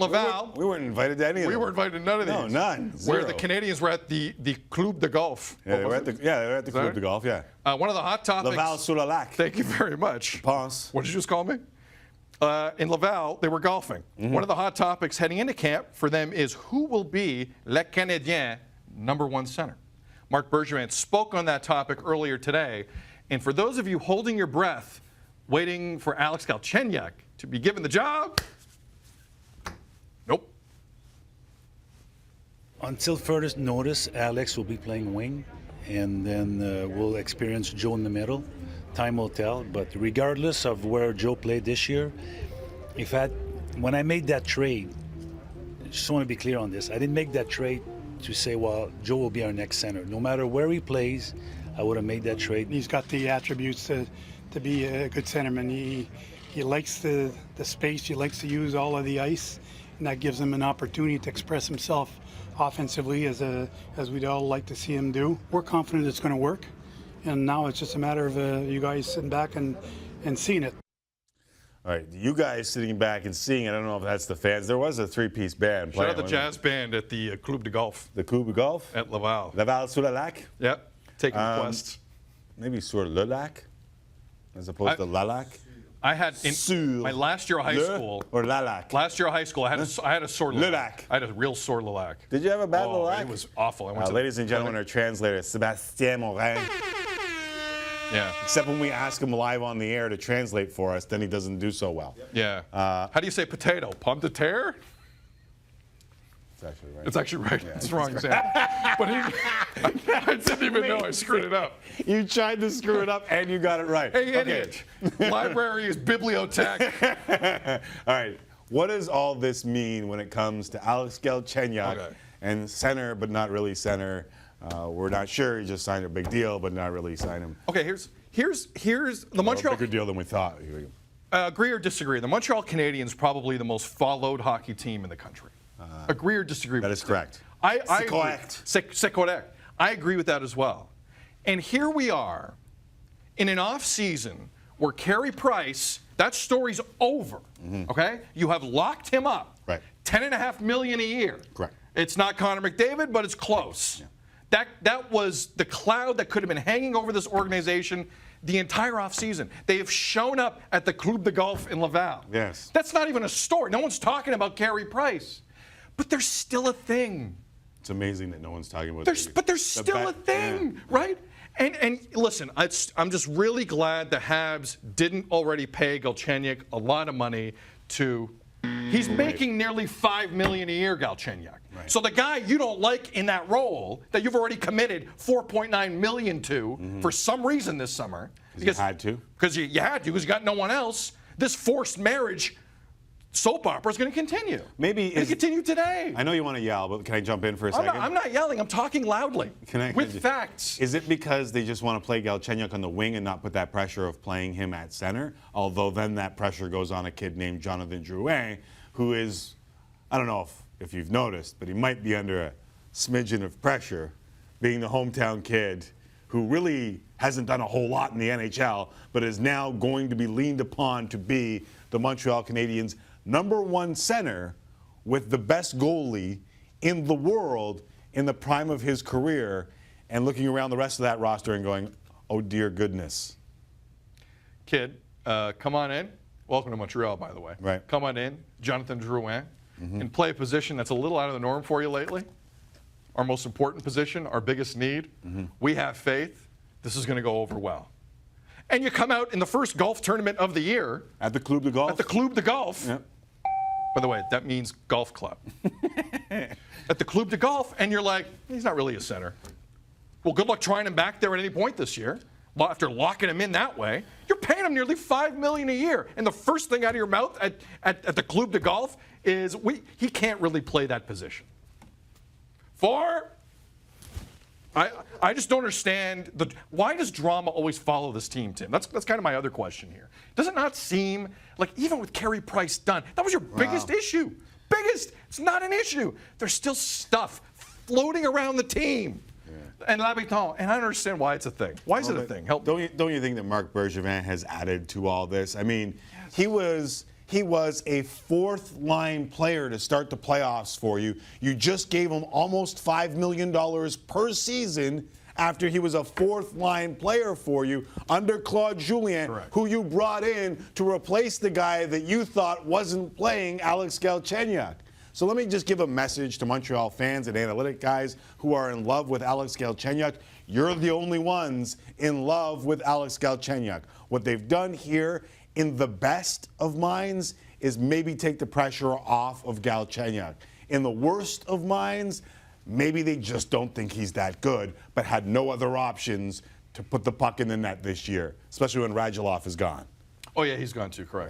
Laval. We weren't invited to any of them. We weren't invited to none of these. No, none. Zero. Where the Canadiens were at the Club de Golf. Yeah, they were at the Club de Golf, yeah. One of the hot topics. Laval sur le lac. Thank you very much. Pense. What did you just call me? In Laval, they were golfing. One of the hot topics heading into camp for them is who will be Le Canadien #1 center. Marc Bergevin spoke on that topic earlier today. And for those of you holding your breath, waiting for Alex Galchenyuk to be given the job, nope. Until further notice, Alex will be playing wing, and then we'll experience Joe in the middle. Time will tell, but regardless of where Joe played this year, when I made that trade, I just want to be clear on this, I didn't make that trade to say, well, Joe will be our next center. No matter where he plays, I would have made that trade. He's got the attributes to be a good centerman. He likes the space, he likes to use all of the ice, and that gives him an opportunity to express himself offensively as we'd all like to see him do. We're confident it's going to work, and now it's just a matter of you guys sitting back and seeing it. All right, you guys sitting back and seeing it, I don't know if that's the fans. There was a three-piece band playing. Shout out the jazz band at the Club de Golf. The Club de Golf? At Laval. Laval sur le lac? Yep, taking requests. Maybe sur le lac, as opposed to la lac? I had in my last year of high school. Or la lac? Last year of high school, I had a sore le lac. I had a real sore lilac. Did you have a bad lilac? It was awful. Ladies and gentlemen, our translator, Sébastien Morin. Yeah. Except when we ask him live on the air to translate for us, then he doesn't do so well. Yeah. How do you say potato? Pomme de terre? It's actually right. It's actually right. Yeah, it's wrong, Sam. But I didn't even know I screwed it up. You tried to screw it up and you got it right. Hey, idiot. Library is bibliotech. All right. What does all this mean when it comes to Alex Galchenyuk and center, but not really center? We're not sure. He just signed a big deal, but not really signed him. Okay, here's the Montreal. A bigger deal than we thought. Agree or disagree? The Montreal Canadiens probably the most followed hockey team in the country. Agree or disagree? That is correct. C'est correct. C'est correct. I agree with that as well. And here we are in an off season where Carey Price, that story's over. Okay, you have locked him up. Right. $10.5 million a year. Correct. It's not Connor McDavid, but it's close. Yeah. That was the cloud that could have been hanging over this organization the entire offseason. They have shown up at the Club de Golf in Laval. Yes. That's not even a story. No one's talking about Carey Price. But there's still a thing. It's amazing that no one's talking about But there's still a thing, right? And listen, I'm just really glad the Habs didn't already pay Galchenyuk a lot of money to. He's making nearly $5 million a year, Galchenyuk. Right. So the guy you don't like in that role that you've already committed $4.9 million to for some reason this summer. Because you had to. Because you had to, because you got no one else. This forced marriage soap opera is going to continue. Maybe it's continue today. I know you want to yell, but can I jump in for a second? I'm not yelling. I'm talking loudly. With facts. Is it because they just want to play Galchenyuk on the wing and not put that pressure of playing him at center? Although then that pressure goes on a kid named Jonathan Drouin, who is, I don't know if you've noticed, but he might be under a smidgen of pressure, being the hometown kid who really hasn't done a whole lot in the NHL, but is now going to be leaned upon to be the Montreal Canadiens' #1 center with the best goalie in the world in the prime of his career, and looking around the rest of that roster and going, oh dear goodness. Kid, come on in. Welcome to Montreal, by the way. Right. Come on in, Jonathan Drouin, and play a position that's a little out of the norm for you lately. Our most important position, our biggest need. We have faith. This is going to go over well. And you come out in the first golf tournament of the year. At the Club de Golf? At the Club de Golf. Yep. By the way, that means golf club. At the Club de Golf, and you're like, he's not really a center. Well, good luck trying him back there at any point this year. After locking him in that way, you're paying him nearly $5 million a year. And the first thing out of your mouth at the Club de Golf is he can't really play that position. I just don't understand why does drama always follow this team, Tim? That's kind of my other question here. Does it not seem like even with Carey Price done, that was your biggest issue? Biggest. It's not an issue. There's still stuff floating around the team. And L'Habitant, and I don't understand why it's a thing. Why is it a thing? Help. Don't you think that Marc Bergevin has added to all this? I mean, he was He was a fourth-line player to start the playoffs for you. You just gave him almost $5 million per season after he was a fourth-line player for you under Claude Julien, Correct. who you brought in to replace the guy that you thought wasn't playing, Alex Galchenyuk. So let me just give a message to Montreal fans and analytic guys who are in love with Alex Galchenyuk. You're the only ones in love with Alex Galchenyuk. What they've done here in the best of minds is maybe take the pressure off of Galchenyuk. In the worst of minds, maybe they just don't think he's that good, but had no other options to put the puck in the net this year, especially when Radulov is gone. Oh, yeah, he's gone too, correct.